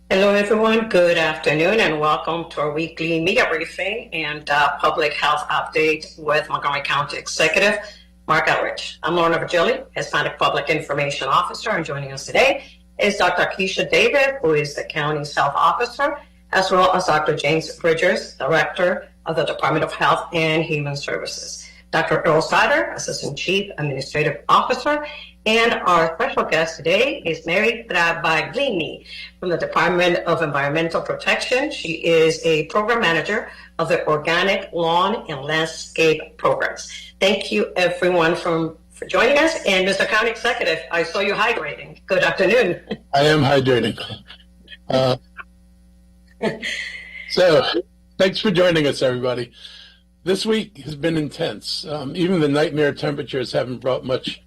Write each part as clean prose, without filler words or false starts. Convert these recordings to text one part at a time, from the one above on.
Hello, everyone. Good afternoon, and welcome to our weekly media briefing and public health update with Montgomery County Executive Mark Elrich. I'm Lorna Virgili, Hispanic Public Information Officer, and joining us today is Dr. Keisha David, who is the county's health officer, as well as Dr. James Bridgers, Director of the Department of Health and Human Services. Dr. Earl Sider, Assistant Chief Administrative Officer, and our special guest today is Mary Travaglini from the Department of Environmental Protection. She is a program manager of the Organic Lawn and Landscape Programs. Thank you, everyone, for joining us. And Mr. County Executive, I saw you hydrating. Good afternoon. I am hydrating. So thanks for joining us, everybody. This week has been intense. Even the nighttime temperatures haven't brought much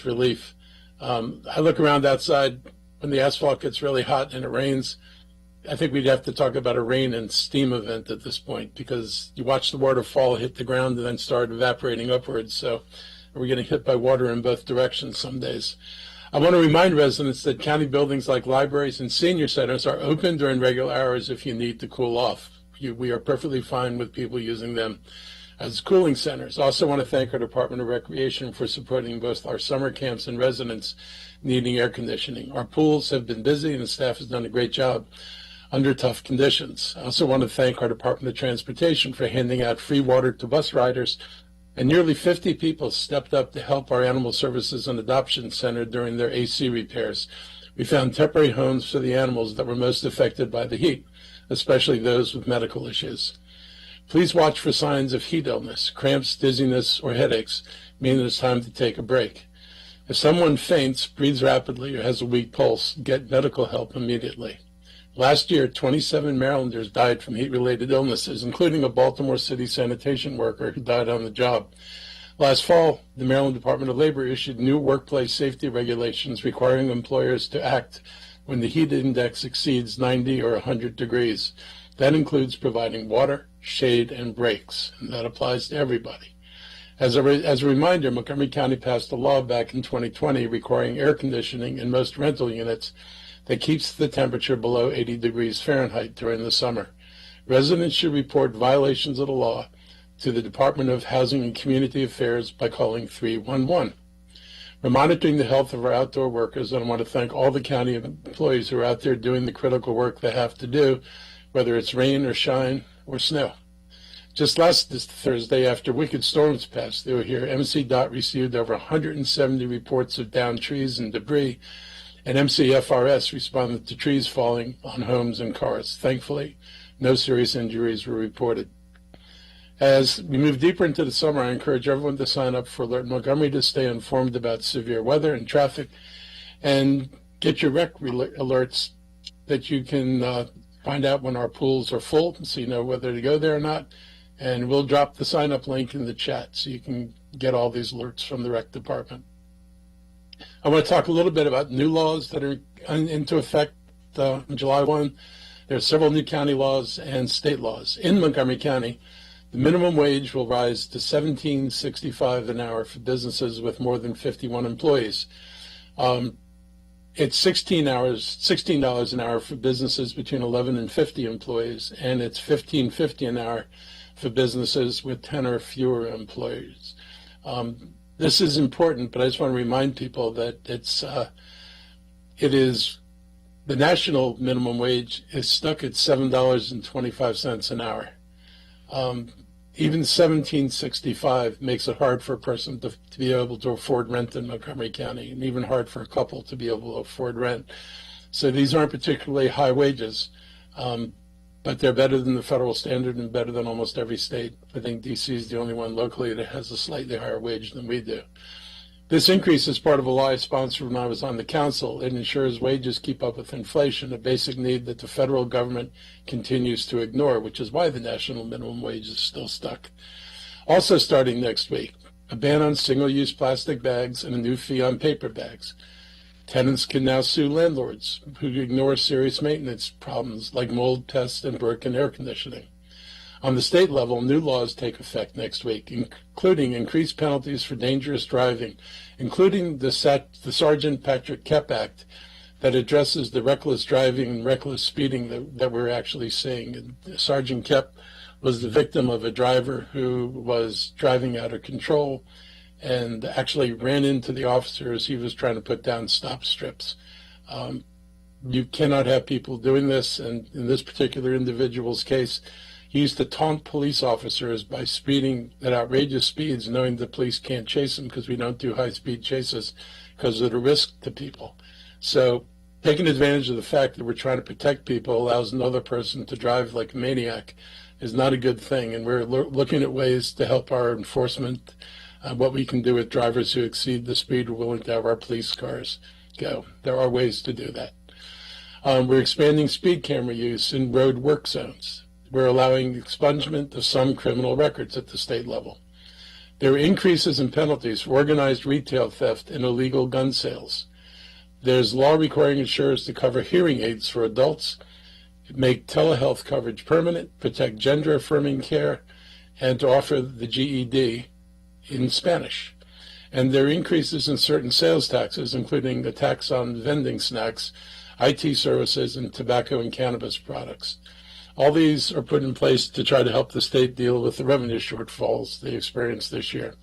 relief. I look around outside when the asphalt gets really hot and it rains. I think we'd have to talk about a rain and steam event at this point, because you watch the waterfall hit the ground and then start evaporating upwards. So we're getting hit by water in both directions some days. I want to remind residents that county buildings like libraries and senior centers are open during regular hours if you need to cool off. We are perfectly fine with people using them as cooling centers. I also want to thank our Department of Recreation for supporting both our summer camps and residents needing air conditioning. Our pools have been busy and the staff has done a great job under tough conditions. I also want to thank our Department of Transportation for handing out free water to bus riders, and nearly 50 people stepped up to help our Animal Services and Adoption Center during their AC repairs. We found temporary homes for the animals that were most affected by the heat, especially those with medical issues. Please watch for signs of heat illness. Cramps, dizziness, or headaches mean that it's time to take a break. If someone faints, breathes rapidly, or has a weak pulse, get medical help immediately. Last year, 27 Marylanders died from heat-related illnesses, including a Baltimore City sanitation worker who died on the job. Last fall, the Maryland Department of Labor issued new workplace safety regulations requiring employers to act when the heat index exceeds 90 or 100 degrees. That includes providing water, shade, and breaks, and that applies to everybody. As a reminder, Montgomery County passed a law back in 2020 requiring air conditioning in most rental units that keeps the temperature below 80 degrees Fahrenheit during the summer. Residents should report violations of the law to the Department of Housing and Community Affairs by calling 311. We're monitoring the health of our outdoor workers, and I want to thank all the county employees who are out there doing the critical work they have to do, whether it's rain or shine or snow. Just last Thursday, after wicked storms passed through here, MC-DOT received over 170 reports of downed trees and debris, and MCFRS responded to trees falling on homes and cars. Thankfully, no serious injuries were reported. As we move deeper into the summer, I encourage everyone to sign up for Alert Montgomery to stay informed about severe weather and traffic, and get your rec alerts that you can find out when our pools are full, so you know whether to go there or not. And we'll drop the sign-up link in the chat so you can get all these alerts from the rec department. I want to talk a little bit about new laws that are into effect on July 1. There are several new county laws and state laws. In Montgomery County, the minimum wage will rise to $17.65 an hour for businesses with more than 51 employees. It's $16 an hour for businesses between 11 and 50 employees, and it's $15.50 an hour for businesses with 10 or fewer employees. This is important, but I just want to remind people that it is the national minimum wage is stuck at $7.25 an hour. Even $17.65 makes it hard for a person to be able to afford rent in Montgomery County, and even hard for a couple to be able to afford rent. So these aren't particularly high wages, but they're better than the federal standard and better than almost every state. I think DC is the only one locally that has a slightly higher wage than we do. This increase is part of a law I sponsored when I was on the council. It ensures wages keep up with inflation, a basic need that the federal government continues to ignore, which is why the national minimum wage is still stuck. Also starting next week, a ban on single-use plastic bags and a new fee on paper bags. Tenants can now sue landlords who ignore serious maintenance problems like mold, pests, and broken air conditioning. On the state level, new laws take effect next week, including increased penalties for dangerous driving, including the Sergeant Patrick Kep Act that addresses the reckless driving and reckless speeding that we're actually seeing. And Sergeant Kep was the victim of a driver who was driving out of control and actually ran into the officer as he was trying to put down stop strips. You cannot have people doing this, and in this particular individual's case, he used to taunt police officers by speeding at outrageous speeds, knowing the police can't chase him because we don't do high-speed chases because of the risk to people. So taking advantage of the fact that we're trying to protect people allows another person to drive like a maniac is not a good thing, and we're looking at ways to help our enforcement, what we can do with drivers who exceed the speed we're willing to have our police cars go. There are ways to do that. We're expanding speed camera use in road work zones. We're allowing expungement of some criminal records at the state level. There are increases in penalties for organized retail theft and illegal gun sales. There's law requiring insurers to cover hearing aids for adults, make telehealth coverage permanent, protect gender-affirming care, and to offer the GED in Spanish. And there are increases in certain sales taxes, including a tax on vending snacks, IT services, and tobacco and cannabis products. All these are put in place to try to help the state deal with the revenue shortfalls they experienced this year.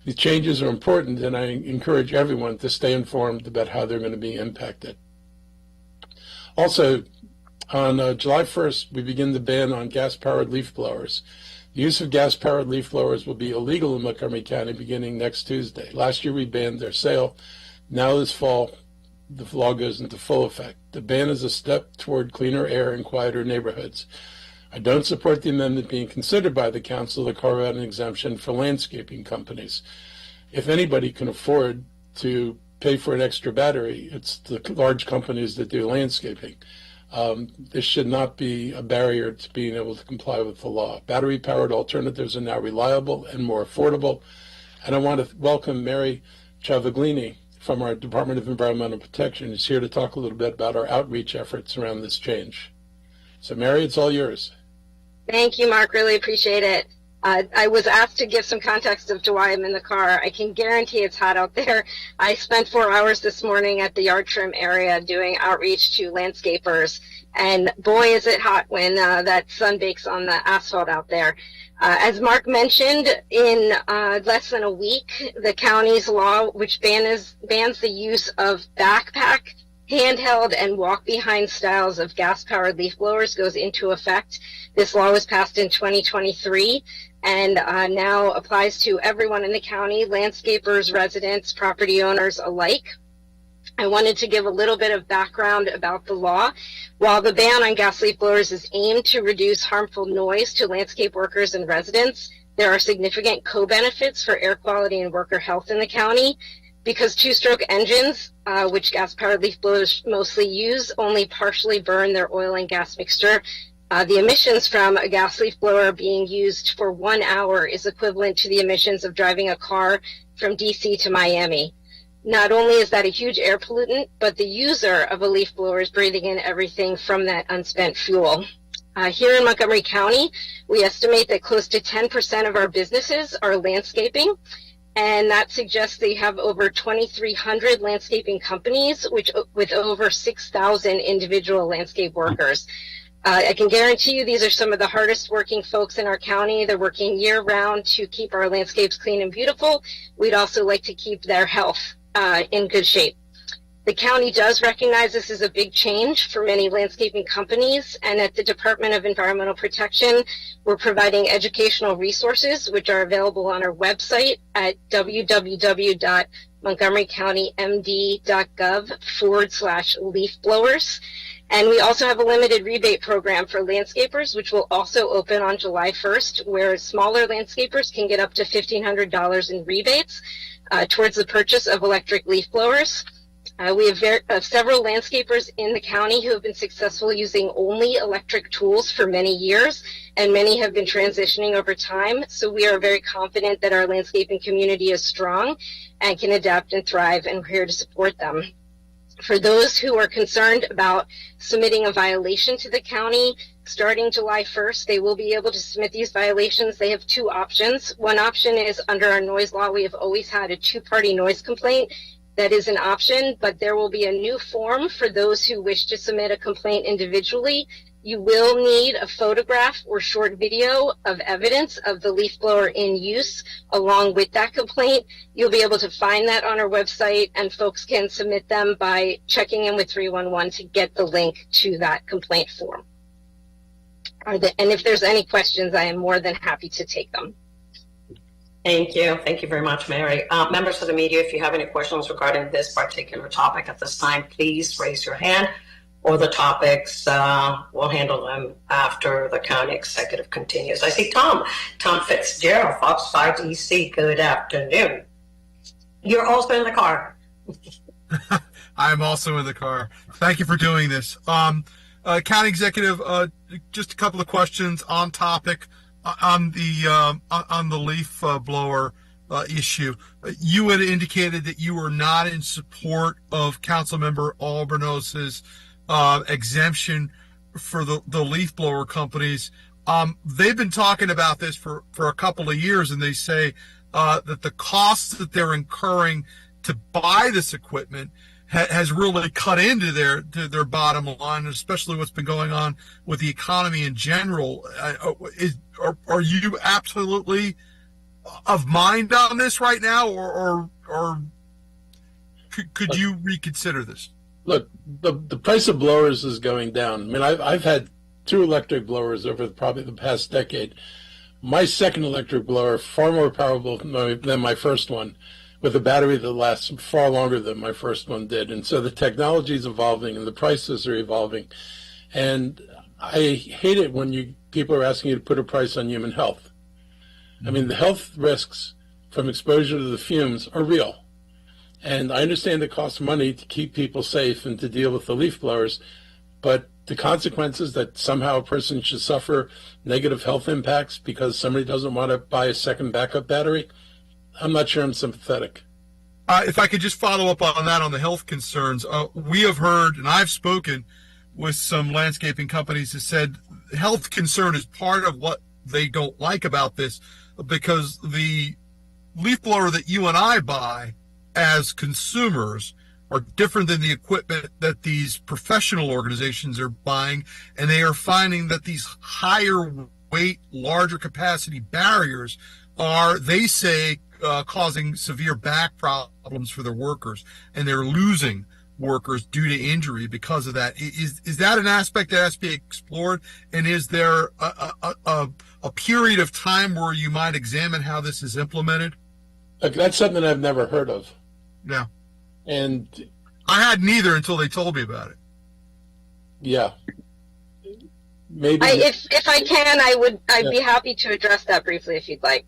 These changes are important, and I encourage everyone to stay informed about how they're going to be impacted. Also, on July 1st, we begin the ban on gas-powered leaf blowers. The use of gas-powered leaf blowers will be illegal in Montgomery County beginning next Tuesday. Last year, we banned their sale. Now this fall, the law goes into full effect. The ban is a step toward cleaner air and quieter neighborhoods. I don't support the amendment being considered by the council to carve out an exemption for landscaping companies. If anybody can afford to pay for an extra battery, it's the large companies that do landscaping. This should not be a barrier to being able to comply with the law. Battery-powered alternatives are now reliable and more affordable. And I want to welcome Mary Ciavaglini from our Department of Environmental Protection, who's here to talk a little bit about our outreach efforts around this change. So, Mary, it's all yours. Thank you, Mark. Really appreciate it. I was asked to give some context of why I'm in the car. I can guarantee it's hot out there. I spent 4 hours this morning at the yard trim area doing outreach to landscapers, and boy, is it hot when that sun bakes on the asphalt out there. As Mark mentioned, in less than a week, the county's law, which bans the use of backpack, handheld, and walk-behind styles of gas-powered leaf blowers, goes into effect. This law was passed in 2023 and now applies to everyone in the county, landscapers, residents, property owners alike. I wanted to give a little bit of background about the law. While the ban on gas leaf blowers is aimed to reduce harmful noise to landscape workers and residents, there are significant co-benefits for air quality and worker health in the county. Because two-stroke engines, which gas-powered leaf blowers mostly use, only partially burn their oil and gas mixture, the emissions from a gas leaf blower being used for 1 hour is equivalent to the emissions of driving a car from DC to Miami. Not only is that a huge air pollutant, but the user of a leaf blower is breathing in everything from that unspent fuel. Here in Montgomery County, we estimate that close to 10% of our businesses are landscaping, and that suggests they have over 2,300 landscaping companies, with over 6,000 individual landscape workers. I can guarantee you these are some of the hardest working folks in our county. They're working year round to keep our landscapes clean and beautiful. We'd also like to keep their health in good shape. The county does recognize this is a big change for many landscaping companies, and at the Department of Environmental Protection, we're providing educational resources which are available on our website at www.montgomerycountymd.gov/leaf blowers. And we also have a limited rebate program for landscapers, which will also open on July 1st, where smaller landscapers can get up to $1,500 in rebates towards the purchase of electric leaf blowers. We have several landscapers in the county who have been successful using only electric tools for many years, and many have been transitioning over time. So we are very confident that our landscaping community is strong and can adapt and thrive, and we're here to support them. For those who are concerned about submitting a violation to the county, starting July 1st, they will be able to submit these violations. They have two options. One option is under our noise law, we have always had a two-party noise complaint. that is an option, but there will be a new form for those who wish to submit a complaint individually. You will need a photograph or short video of evidence of the leaf blower in use along with that complaint. You'll be able to find that on our website, and folks can submit them by checking in with 311 to get the link to that complaint form. And if there's any questions, I am more than happy to take them. Thank you. Thank you very much, Mary. Members of the media, if you have any questions regarding this particular topic at this time, please raise your hand, or the topics, we'll handle them after the county executive continues. I see Tom Fitzgerald, Fox 5 DC. Good afternoon. You're also in the car. I'm also in the car. Thank you for doing this. County executive, just a couple of questions on topic. On the leaf blower issue, you had indicated that you were not in support of Councilmember Albornoz's exemption for the leaf blower companies. They've been talking about this for a couple of years, and they say that the costs that they're incurring to buy this equipment has really cut into their bottom line, especially what's been going on with the economy in general. Are you absolutely of mind on this right now, or could you reconsider this? Look, the price of blowers is going down. I mean, I've had 2 electric blowers over probably the past decade. My second electric blower, far more powerful than my first one, with a battery that lasts far longer than my first one did. And so the technology is evolving and the prices are evolving. And I hate it when people are asking you to put a price on human health. I mean, the health risks from exposure to the fumes are real. And I understand it costs money to keep people safe and to deal with the leaf blowers, but the consequences that somehow a person should suffer negative health impacts because somebody doesn't want to buy a second backup battery, I'm not sure I'm sympathetic. If I could just follow up on that, on the health concerns, we have heard, and I've spoken with some landscaping companies that said health concern is part of what they don't like about this, because the leaf blower that you and I buy as consumers are different than the equipment that these professional organizations are buying, and they are finding that these higher weight, larger capacity barriers are, they say, causing severe back problems for their workers, and they're losing workers due to injury because of that. Is that an aspect that has to be explored? And is there a period of time where you might examine how this is implemented? That's something I've never heard of. Yeah. And I hadn't either until they told me about it. Yeah. Maybe. If I can, I'd be happy to address that briefly if you'd like.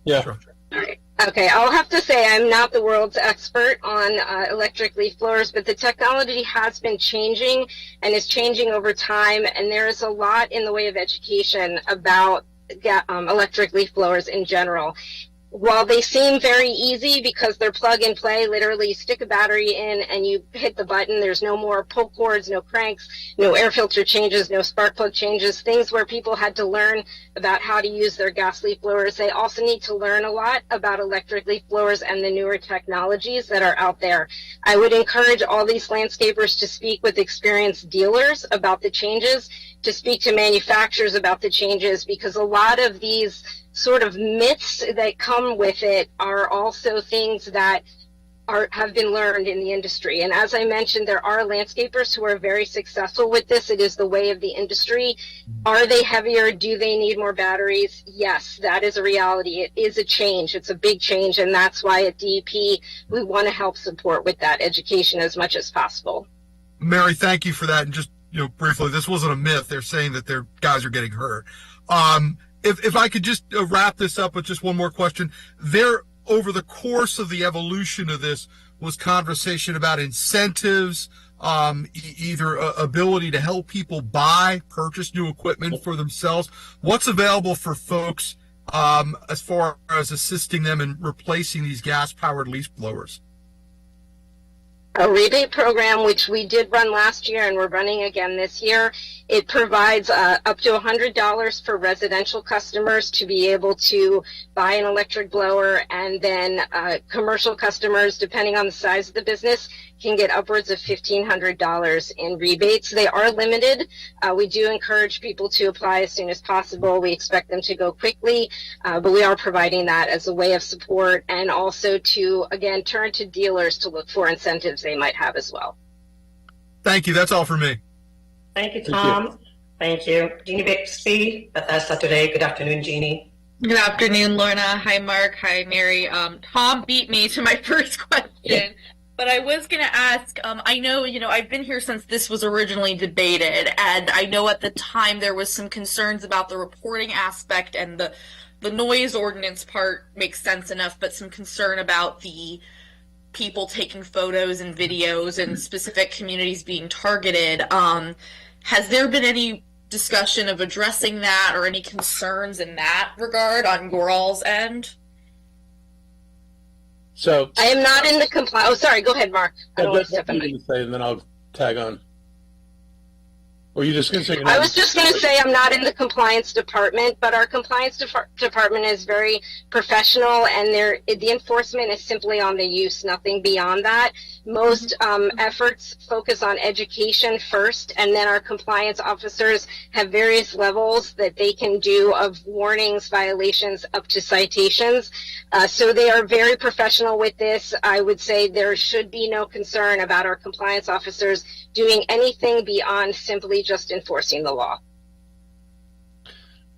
Yeah. Sure. All right. Okay, I'll have to say I'm not the world's expert on electric leaf blowers, but the technology has been changing and is changing over time, and there is a lot in the way of education about electric leaf blowers in general. While they seem very easy because they're plug and play, literally you stick a battery in and you hit the button, there's no more pull cords, no cranks, no air filter changes, no spark plug changes, things where people had to learn about how to use their gas leaf blowers. They also need to learn a lot about electric leaf blowers and the newer technologies that are out there. I would encourage all these landscapers to speak with experienced dealers about the changes, to speak to manufacturers about the changes, because a lot of these sort of myths that come with it are also things that have been learned in the industry. And as I mentioned, there are landscapers who are very successful with this. It is the way of the industry. Are they heavier? Do they need more batteries? Yes, that is a reality. It is a change. It's a big change. And that's why at DEP, we want to help support with that education as much as possible. Mary, thank you for that. And just, briefly, this wasn't a myth. They're saying that their guys are getting hurt. If I could just wrap this up with just one more question. There, over the course of the evolution of this, was conversation about incentives, either ability to help people purchase new equipment for themselves. What's available for folks as far as assisting them in replacing these gas-powered leaf blowers? A rebate program, which we did run last year and we're running again this year. It provides up to $100 for residential customers to be able to buy an electric blower, and then commercial customers, depending on the size of the business, can get upwards of $1,500 in rebates. They are limited. We do encourage people to apply as soon as possible. We expect them to go quickly, but we are providing that as a way of support, and also to, again, turn to dealers to look for incentives they might have as well. Thank you. That's all for me. Thank you, Tom. Thank you. Jeannie Bixby, Bethesda Today. Good afternoon, Jeannie. Good afternoon, Lorna. Hi, Mark. Hi, Mary. Tom beat me to my first question, but I was going to ask, I know, I've been here since this was originally debated, and I know at the time there was some concerns about the reporting aspect, and the noise ordinance part makes sense enough, but some concern about the people taking photos and videos and specific communities being targeted. Has there been any discussion of addressing that or any concerns in that regard on your all's end? So I am not in the compliance. Oh, sorry. Go ahead, Mark. I don't want to step in. Say, and then I'll tag on. Or you just going to say? I was just going to say I'm not in the compliance department, but our compliance department is very professional, and the enforcement is simply on the use, nothing beyond that. Most efforts focus on education first, and then our compliance officers have various levels that they can do of warnings, violations, up to citations. So they are very professional with this. I would say there should be no concern about our compliance officers doing anything beyond simply just enforcing the law.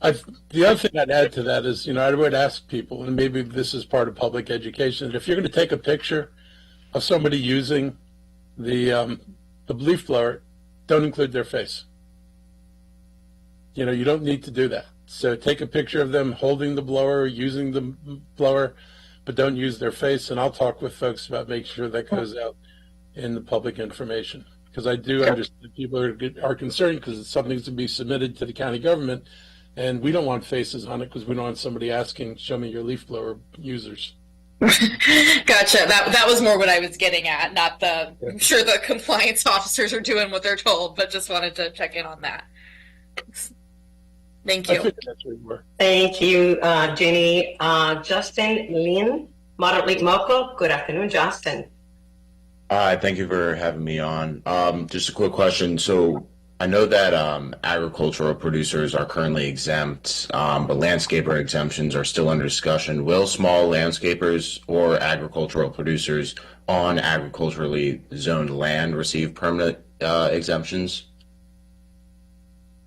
The other thing I'd add to that is, I would ask people, and maybe this is part of public education, that if you're going to take a picture of somebody using the leaf blower, don't include their face. You don't need to do that. So take a picture of them holding the blower, using the blower, but don't use their face. And I'll talk with folks about making sure that goes out in the public information. Because I do understand people are concerned because it's something to be submitted to the county government, and we don't want faces on it because we don't want somebody asking, show me your leaf blower users. Gotcha. That was more what I was getting at, not the, I'm sure the compliance officers are doing what they're told, but just wanted to check in on that. Thank you. Thank you, Jenny. Justin Lin, Moderate League Moco. Good afternoon, Justin. Hi, thank you for having me on. Just a quick question. So I know that agricultural producers are currently exempt, but landscaper exemptions are still under discussion. Will small landscapers or agricultural producers on agriculturally zoned land receive permanent exemptions?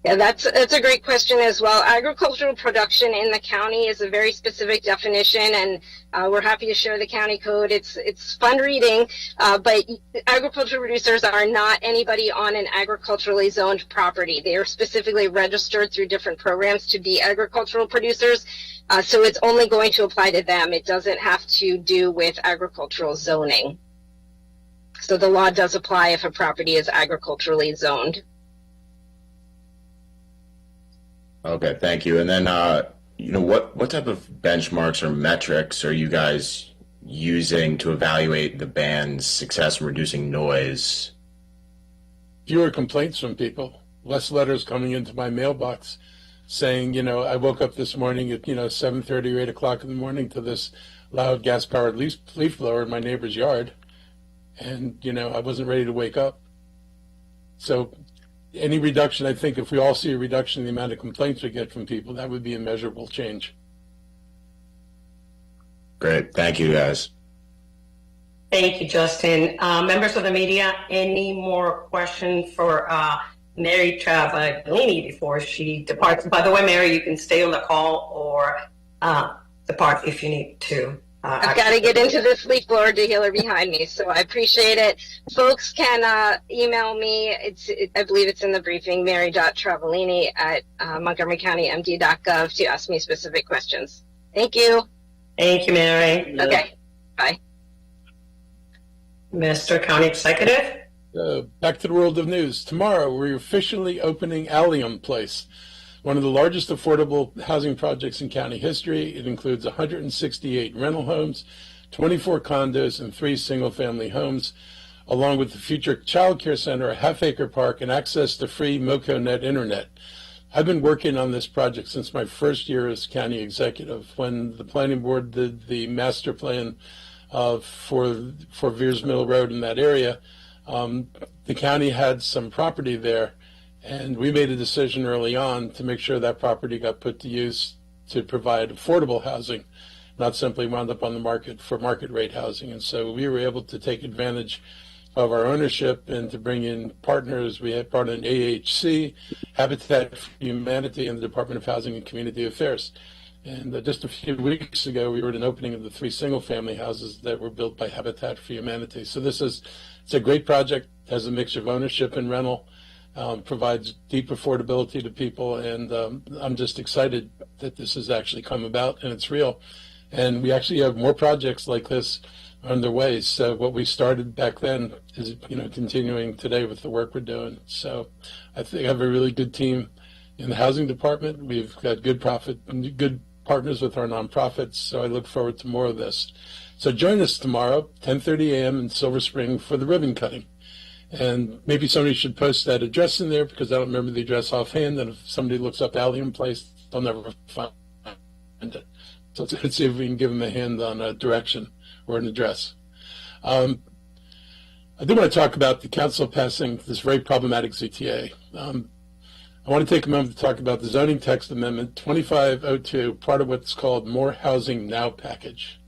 Yeah, that's a great question as well. Agricultural production in the county is a very specific definition, and we're happy to share the county code. It's fun reading, but agricultural producers are not anybody on an agriculturally zoned property. They are specifically registered through different programs to be agricultural producers, so it's only going to apply to them. It doesn't have to do with agricultural zoning. So the law does apply if a property is agriculturally zoned. Okay, thank you. And then, what type of benchmarks or metrics are you guys using to evaluate the band's success in reducing noise? Fewer complaints from people, less letters coming into my mailbox saying, I woke up this morning at, 7:30 or 8 o'clock in the morning to this loud gas-powered leaf blower in my neighbor's yard. And, I wasn't ready to wake up. So any reduction, I think if we all see a reduction in the amount of complaints we get from people, that would be a measurable change. Great. Thank you, guys. Thank you, Justin. Members of the media, any more questions for Mary Travaglini before she departs? By the way, Mary, you can stay on the call or depart if you need to. I've got to get into this leaf blower dealer behind me, so I appreciate it. Folks can email me. I believe it's in the briefing, mary.travaglini at montgomerycountymd.gov to ask me specific questions. Thank you. Thank you, Mary. Okay. Bye. Mr. County Executive. Back to the world of news. Tomorrow, we're officially opening Allium Place, one of the largest affordable housing projects in county history. It includes 168 rental homes, 24 condos, and 3 single-family homes. along with the future child care center, a half-acre park, and access to free MocoNet internet. I've been working on this project since my first year as county executive, when the planning board did the master plan for Veers Mill Road in that area. The county had some property there, and we made a decision early on to make sure that property got put to use to provide affordable housing, not simply wound up on the market for market rate housing. And so we were able to take advantage of our ownership and to bring in partners. We had brought in AHC, Habitat for Humanity, and the Department of Housing and Community Affairs. And just a few weeks ago, we were at an opening of the 3 single-family houses that were built by Habitat for Humanity. So it's a great project, has a mix of ownership and rental, provides deep affordability to people, and I'm just excited that this has actually come about and it's real. And we actually have more projects like this underway. So what we started back then is, continuing today with the work we're doing. So I think I have a really good team in the housing department. We've got good partners with our nonprofits. So I look forward to more of this. So join us tomorrow, 10:30 a.m. in Silver Spring for the ribbon cutting. And maybe somebody should post that address in there, because I don't remember the address offhand. And if somebody looks up Allium Place, they'll never find it. So let's see if we can give them a hand on a direction or an address. I do want to talk about the council passing this very problematic ZTA. I want to take a moment to talk about the zoning text amendment 2502, part of what's called More Housing Now package.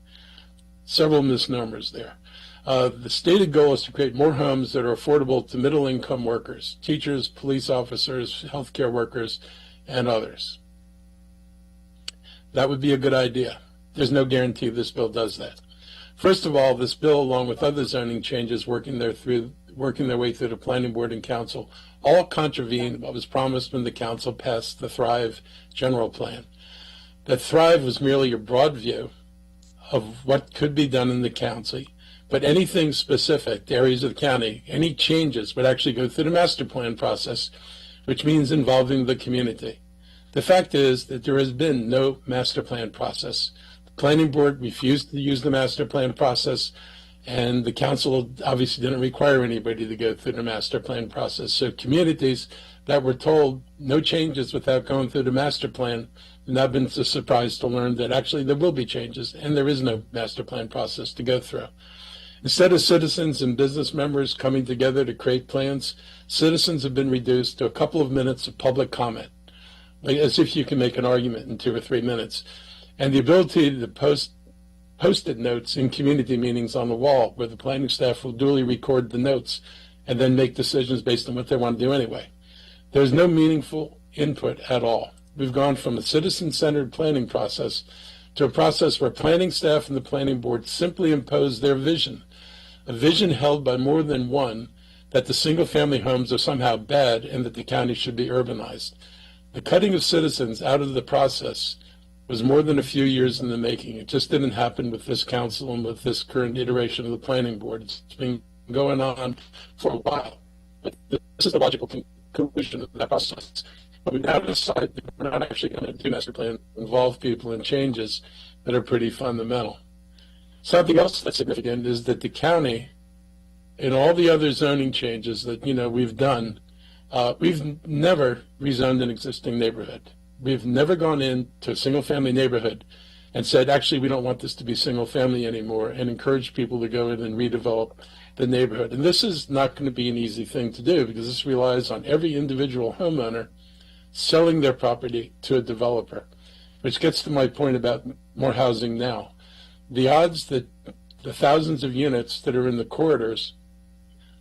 Several misnomers there. The stated goal is to create more homes that are affordable to middle-income workers, teachers, police officers, healthcare workers, and others. That would be a good idea. There's no guarantee this bill does that. First of all, this bill, along with other zoning changes working their way through the planning board and council, all contravene what was promised when the council passed the Thrive general plan. That Thrive was merely a broad view of what could be done in the county, but anything specific to areas of the county, any changes would actually go through the master plan process, which means involving the community. The fact is that there has been no master plan process. The planning board refused to use the master plan process, and the council obviously didn't require anybody to go through the master plan process. So communities that were told no changes without going through the master plan have now been surprised to learn that actually there will be changes, and there is no master plan process to go through. Instead of citizens and business members coming together to create plans, citizens have been reduced to a couple of minutes of public comment, like as if you can make an argument in 2 or 3 minutes, and the ability to post-it notes in community meetings on the wall where the planning staff will duly record the notes and then make decisions based on what they want to do anyway. There's no meaningful input at all. We've gone from a citizen-centered planning process to a process where planning staff and the planning board simply impose their vision, a vision held by more than one, that the single-family homes are somehow bad and that the county should be urbanized. The cutting of citizens out of the process was more than a few years in the making. It just didn't happen with this council and with this current iteration of the planning board. It's been going on for a while. But this is the logical conclusion of that process. But we now decide that we're not actually going to do master plan, involve people in changes that are pretty fundamental. Something else that's significant is that the county, in all the other zoning changes that we've done, we've never rezoned an existing neighborhood. We've never gone into a single-family neighborhood and said, actually, we don't want this to be single-family anymore, and encourage people to go in and redevelop the neighborhood. And this is not going to be an easy thing to do, because this relies on every individual homeowner selling their property to a developer, which gets to my point about more housing now. The odds that the thousands of units that are in the corridors,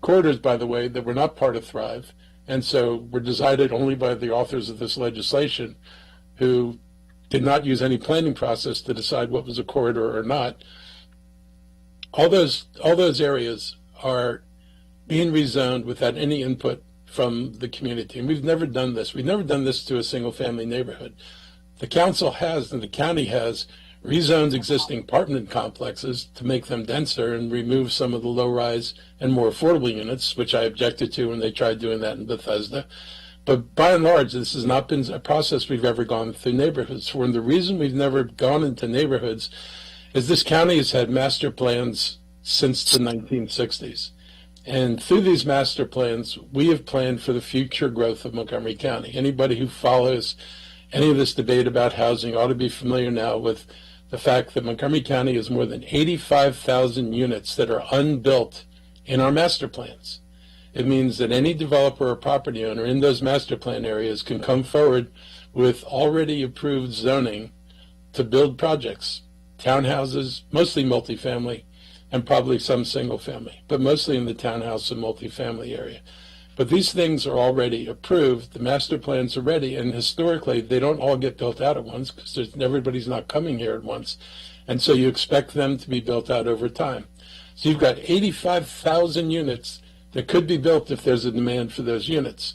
by the way, that were not part of Thrive, and so were decided only by the authors of this legislation, who did not use any planning process to decide what was a corridor or not. All those areas are being rezoned without any input from the community. And we've never done this. We've never done this to a single-family neighborhood. The council has, and the county has, rezoned existing apartment complexes to make them denser and remove some of the low-rise and more affordable units, which I objected to when they tried doing that in Bethesda. But by and large, this has not been a process we've ever gone through neighborhoods for. And the reason we've never gone into neighborhoods is this county has had master plans since the 1960s. And through these master plans, we have planned for the future growth of Montgomery County. Anybody who follows any of this debate about housing ought to be familiar now with the fact that Montgomery County has more than 85,000 units that are unbuilt in our master plans. It means that any developer or property owner in those master plan areas can come forward with already approved zoning to build projects, townhouses, mostly multifamily, and probably some single family, but mostly in the townhouse and multifamily area. But these things are already approved, the master plans are ready, and historically they don't all get built out at once because everybody's not coming here at once. And so you expect them to be built out over time. So you've got 85,000 units that could be built if there's a demand for those units.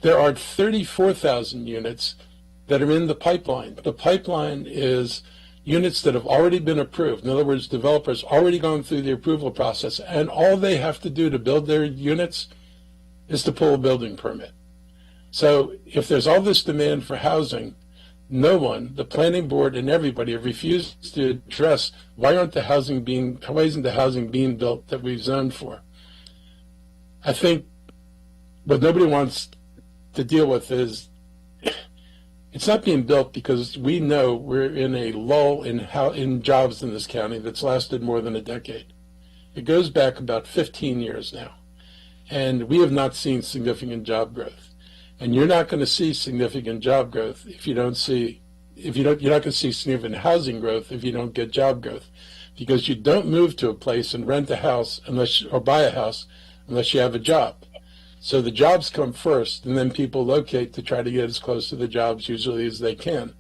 There are 34,000 units that are in the pipeline. The pipeline is units that have already been approved. In other words, developers already gone through the approval process, and all they have to do to build their units is to pull a building permit. So if there's all this demand for housing, no one, the planning board and everybody, have refused to address why isn't the housing being built that we've zoned for. I think what nobody wants to deal with is it's not being built because we know we're in a lull in jobs in this county that's lasted more than a decade. It goes back about 15 years now, and we have not seen significant job growth. And you're not going to see significant job growth you're not going to see significant housing growth if you don't get job growth, because you don't move to a place and rent a house or buy a house unless you have a job. So the jobs come first, and then people locate to try to get as close to the jobs usually as they can.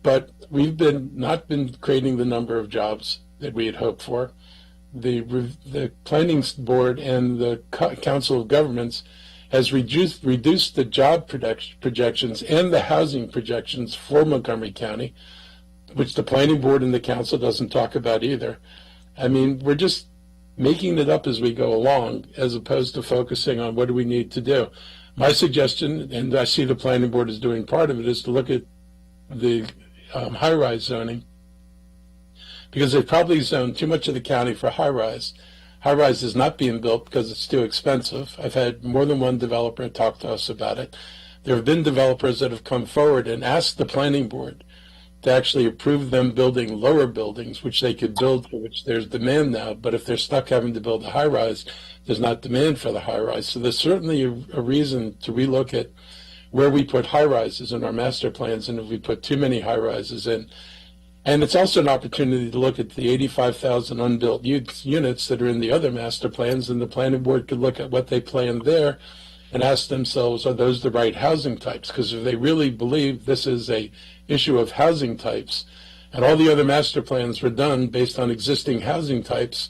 But we've not been creating the number of jobs that we had hoped for. The planning board and the council of governments has reduced the job projections and the housing projections for Montgomery County, which the planning board and the council doesn't talk about either. I mean, we're just making it up as we go along, as opposed to focusing on what do we need to do. My suggestion, and I see the planning board is doing part of it, is to look at the high-rise zoning, because they've probably zoned too much of the county for high-rise. High-rise is not being built because it's too expensive. I've had more than one developer talk to us about it. There have been developers that have come forward and asked the planning board to actually approve them building lower buildings, which they could build, for which there's demand now. But if they're stuck having to build a high-rise, there's not demand for the high-rise. So there's certainly a reason to relook at where we put high-rises in our master plans, and if we put too many high-rises in. And it's also an opportunity to look at the 85,000 unbuilt units that are in the other master plans, and the planning board could look at what they planned there and ask themselves, are those the right housing types? Because if they really believe this is a issue of housing types, and all the other master plans were done based on existing housing types,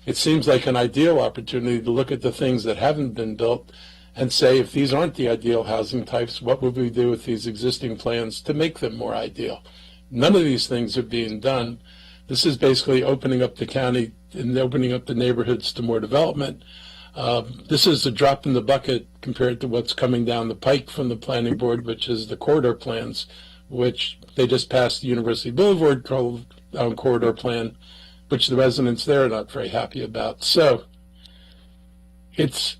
it seems like an ideal opportunity to look at the things that haven't been built and say, if these aren't the ideal housing types, what would we do with these existing plans to make them more ideal? None of these things are being done. This is basically opening up the county and opening up the neighborhoods to more development. This is a drop in the bucket compared to what's coming down the pike from the planning board, which is the corridor plans, which they just passed the University Boulevard corridor plan, which the residents there are not very happy about. So it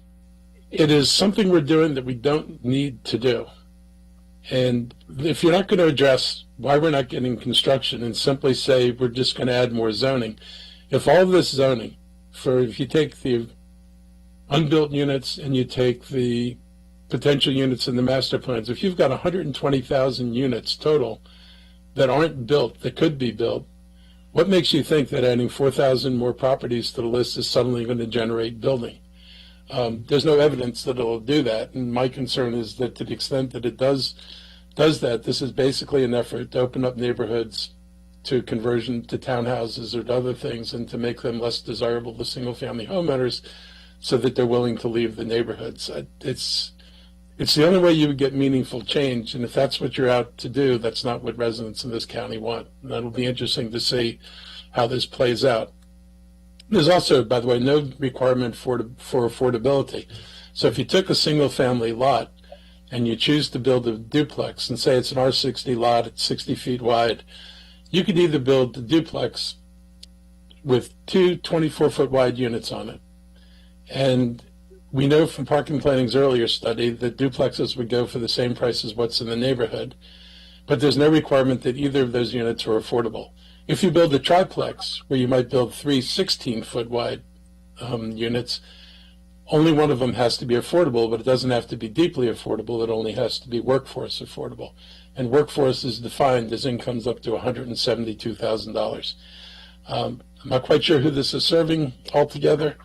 is something we're doing that we don't need to do. And if you're not going to address why we're not getting construction and simply say we're just going to add more zoning, if all this zoning, if you take the unbuilt units and you take the potential units in the master plans, if you've got 120,000 units total that aren't built, that could be built, what makes you think that adding 4,000 more properties to the list is suddenly going to generate building? There's no evidence that it'll do that, and my concern is that to the extent that it does that, this is basically an effort to open up neighborhoods to conversion to townhouses or to other things, and to make them less desirable to single-family homeowners so that they're willing to leave the neighborhoods. It's the only way you would get meaningful change, and if that's what you're out to do, that's not what residents in this county want. And that'll be interesting to see how this plays out. There's also, by the way, no requirement for affordability. So if you took a single-family lot and you choose to build a duplex, and say it's an R60 lot, it's 60 feet wide, you could either build the duplex with two 24-foot wide units on it, And we know from Parking Planning's earlier study that duplexes would go for the same price as what's in the neighborhood, but there's no requirement that either of those units are affordable. If you build a triplex, where you might build three 16-foot wide units, only one of them has to be affordable, but it doesn't have to be deeply affordable. It only has to be workforce affordable. And workforce is defined as incomes up to $172,000. I'm not quite sure who this is serving altogether,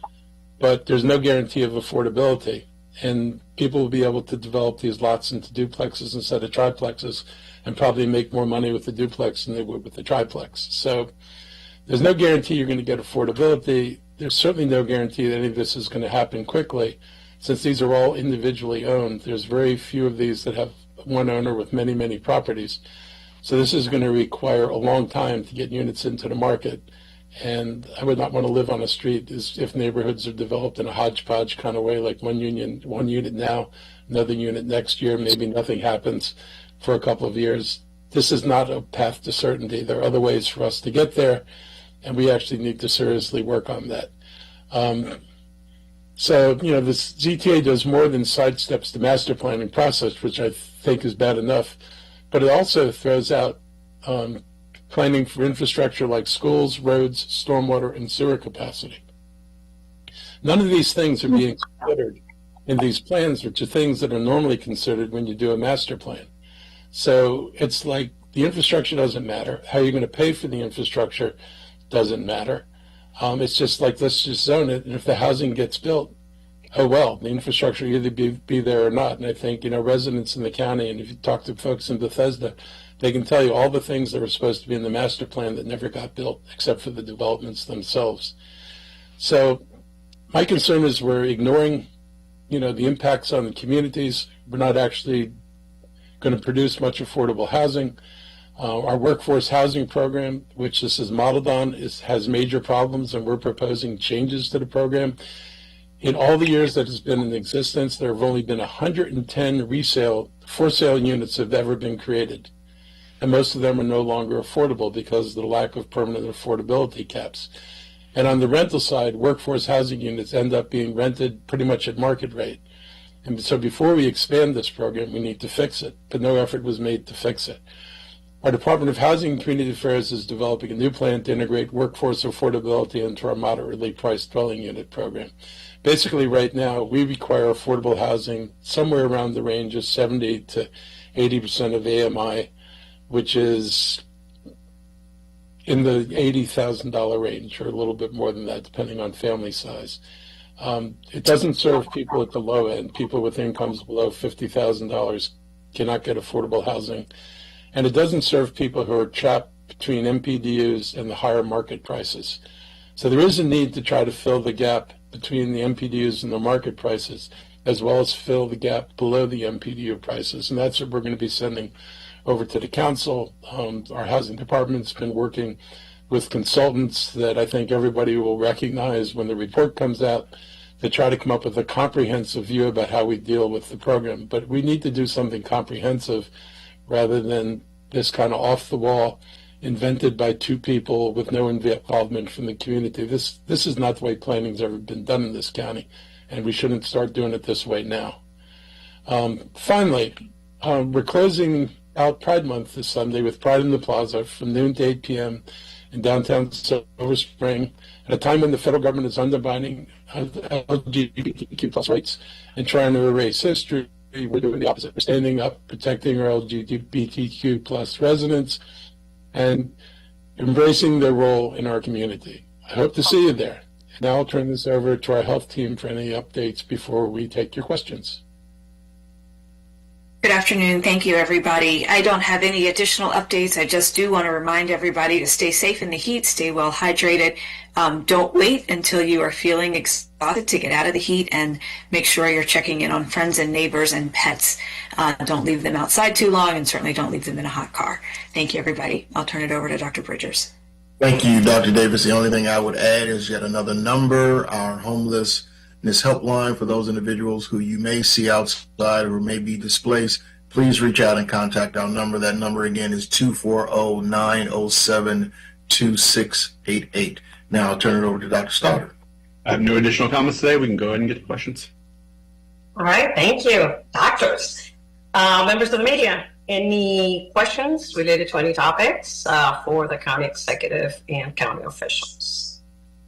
but there's no guarantee of affordability. And people will be able to develop these lots into duplexes instead of triplexes and probably make more money with the duplex than they would with the triplex. So there's no guarantee you're going to get affordability. There's certainly no guarantee that any of this is going to happen quickly. Since these are all individually owned, there's very few of these that have one owner with many, many properties. So this is going to require a long time to get units into the market. And I would not want to live on a street if neighborhoods are developed in a hodgepodge kind of way, like one unit now, another unit next year, maybe nothing happens for a couple of years. This is not a path to certainty. There are other ways for us to get there, and we actually need to seriously work on that. So, this ZTA does more than sidesteps the master planning process, which I think is bad enough, but it also throws out planning for infrastructure like schools, roads, stormwater, and sewer capacity. None of these things are being considered in these plans, which are things that are normally considered when you do a master plan. So it's like the infrastructure doesn't matter. How you're going to pay for the infrastructure doesn't matter. It's just like, let's just zone it, and if the housing gets built, oh well, the infrastructure will either be there or not. And I think, residents in the county, and if you talk to folks in Bethesda, they can tell you all the things that were supposed to be in the master plan that never got built, except for the developments themselves. So my concern is we're ignoring, the impacts on the communities. We're not actually going to produce much affordable housing. Our workforce housing program, which this is modeled on, has major problems, and we're proposing changes to the program. In all the years that it's been in existence, there have only been 110 for sale units have ever been created. And most of them are no longer affordable because of the lack of permanent affordability caps. And on the rental side, workforce housing units end up being rented pretty much at market rate. And so before we expand this program, we need to fix it, but no effort was made to fix it. Our Department of Housing and Community Affairs is developing a new plan to integrate workforce affordability into our moderately priced dwelling unit program. Basically, right now, we require affordable housing somewhere around the range of 70 to 80% of AMI, which is in the $80,000 range, or a little bit more than that, depending on family size. It doesn't serve people at the low end. People with incomes below $50,000 cannot get affordable housing. And it doesn't serve people who are trapped between MPDUs and the higher market prices. So there is a need to try to fill the gap between the MPDUs and the market prices, as well as fill the gap below the MPDU prices. And that's what we're going to be sending over to the council. Our housing department's been working with consultants that I think everybody will recognize when the report comes out to try to come up with a comprehensive view about how we deal with the program. But we need to do something comprehensive rather than this kind of off-the-wall, invented by two people with no involvement from the community. This is not the way planning's ever been done in this county, and we shouldn't start doing it this way now. Finally, we're closing out Pride Month this Sunday with Pride in the Plaza from noon to 8 p.m. in downtown Silver Spring, at a time when the federal government is undermining LGBTQ plus rights and trying to erase history. We're doing the opposite. We're standing up, protecting our LGBTQ plus residents, and embracing their role in our community. I hope to see you there. Now I'll turn this over to our health team for any updates before we take your questions. Good afternoon. Thank you, everybody. I don't have any additional updates. I just do want to remind everybody to stay safe in the heat, stay well hydrated. Don't wait until you are feeling exhausted to get out of the heat, and make sure you're checking in on friends and neighbors and pets. Don't leave them outside too long, and certainly don't leave them in a hot car. Thank you, everybody. I'll turn it over to Dr. Bridgers. Thank you, Dr. Davis. The only thing I would add is yet another number, our homelessness helpline for those individuals who you may see outside or may be displaced. Please reach out and contact our number. That number again is 240-907-2688. Now I'll turn it over to Dr. Stoddard. I have no additional comments today. We can go ahead and get to questions. All right, thank you. Doctors, members of the media, any questions related to any topics for the county executive and county officials?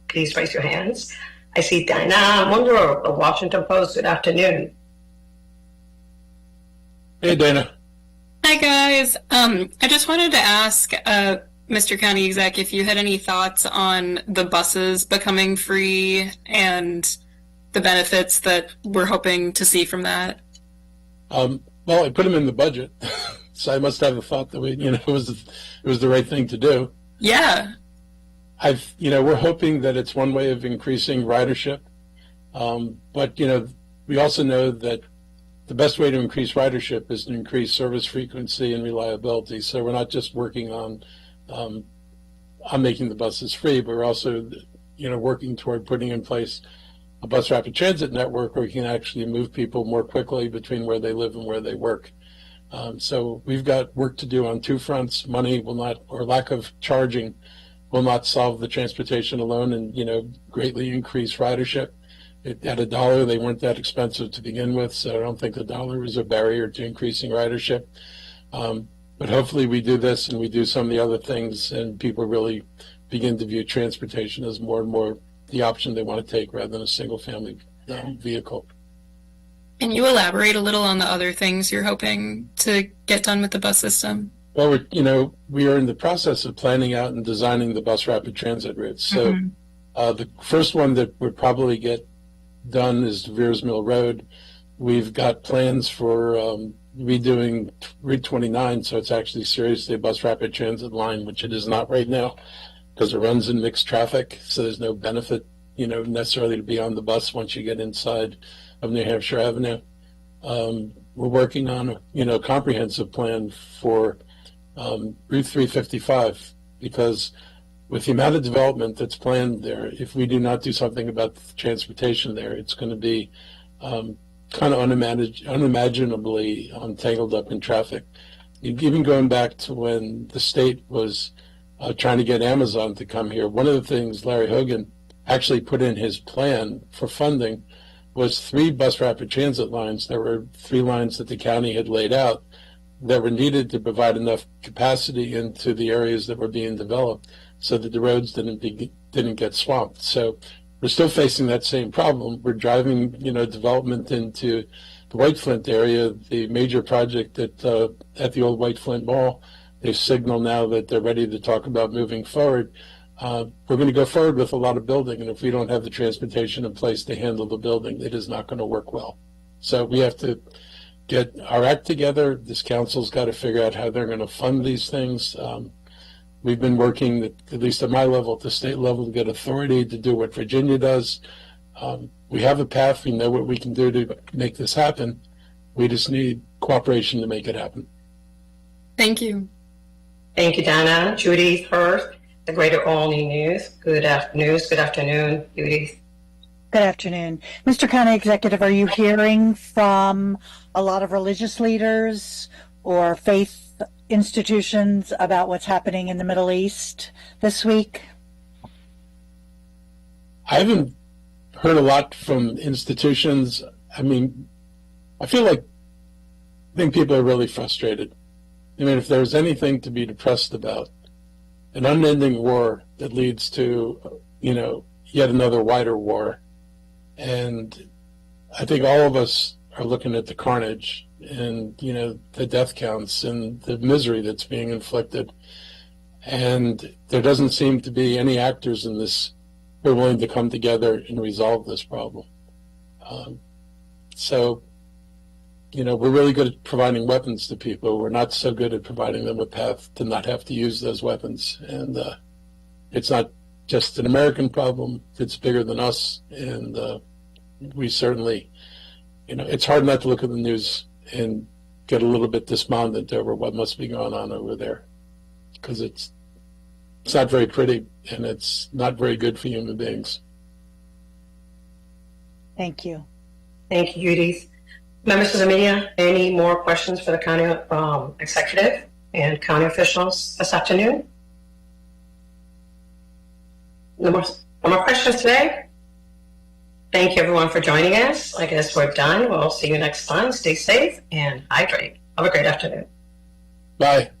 Please raise your hands. I see Dana Mundo of the Washington Post. Good afternoon. Hey, Dana. Hi, guys. I just wanted to ask Mr. County Exec if you had any thoughts on the buses becoming free and the benefits that we're hoping to see from that. Well, I put them in the budget, so I must have a thought that it was the right thing to do. Yeah. We're hoping that it's one way of increasing ridership, but we also know that the best way to increase ridership is to increase service frequency and reliability. So we're not just working on making the buses free, but we're also, working toward putting in place a bus rapid transit network where we can actually move people more quickly between where they live and where they work. So we've got work to do on two fronts. Money will not, or lack of charging will not solve the transportation alone and, greatly increase ridership. At $1, they weren't that expensive to begin with, so I don't think $1 is a barrier to increasing ridership. But hopefully we do this and we do some of the other things and people really begin to view transportation as more and more the option they want to take rather than a single family vehicle. Can you elaborate a little on the other things you're hoping to get done with the bus system? Well, we are in the process of planning out and designing the bus rapid transit routes. So the first one that would probably get done is Veers Mill Road. We've got plans for redoing Route 29, so it's actually seriously a bus rapid transit line, which it is not right now because it runs in mixed traffic, so there's no benefit, necessarily to be on the bus once you get inside of New Hampshire Avenue. We're working on a comprehensive plan for Route 355 because with the amount of development that's planned there, if we do not do something about the transportation there, it's going to be kind of unimaginably tangled up in traffic. Even going back to when the state was trying to get Amazon to come here, one of the things Larry Hogan actually put in his plan for funding was 3 bus rapid transit lines. There were 3 lines that the county had laid out that were needed to provide enough capacity into the areas that were being developed so that the roads didn't get swamped. So we're still facing that same problem. We're driving, development into the White Flint area, the major project at the old White Flint Mall. They signal now that they're ready to talk about moving forward. We're going to go forward with a lot of building, and if we don't have the transportation in place to handle the building, it is not going to work well. So we have to get our act together. This council's got to figure out how they're going to fund these things. We've been working, at least at my level, at the state level, to get authority to do what Virginia does. We have a path. We know what we can do to make this happen. We just need cooperation to make it happen. Thank you. Thank you, Donna. Judy Firth, the Greater Olney News. Good afternoon, Judy. Good afternoon. Mr. County Executive, are you hearing from a lot of religious leaders or faith institutions about what's happening in the Middle East this week? I haven't heard a lot from institutions. I think people are really frustrated. If there's anything to be depressed about, an unending war that leads to, yet another wider war. And I think all of us are looking at the carnage and, the death counts and the misery that's being inflicted. And there doesn't seem to be any actors in this who are willing to come together and resolve this problem. We're really good at providing weapons to people. We're not so good at providing them a path to not have to use those weapons. And it's not just an American problem. It's bigger than us. And we certainly, it's hard not to look at the news and get a little bit despondent over what must be going on over there. Because it's not very pretty and it's not very good for human beings. Thank you. Thank you, Judy. Members of the media, any more questions for the county executive and county officials this afternoon? No more questions today? Thank you, everyone, for joining us. I guess we're done. We'll see you next time. Stay safe and hydrate. Have a great afternoon. Bye.